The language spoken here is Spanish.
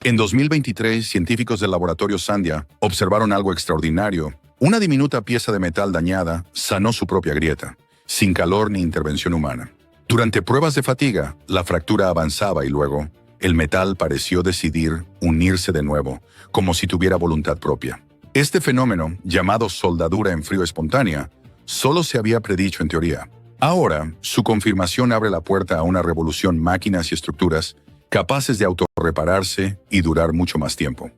En 2023, científicos del laboratorio Sandia observaron algo extraordinario. Una diminuta pieza de metal dañada sanó su propia grieta, sin calor ni intervención humana. Durante pruebas de fatiga, la fractura avanzaba y luego, el metal pareció decidir unirse de nuevo, como si tuviera voluntad propia. Este fenómeno, llamado soldadura en frío espontánea, solo se había predicho en teoría. Ahora, su confirmación abre la puerta a una revolución máquinas y estructuras capaces de autorrepararse y durar mucho más tiempo.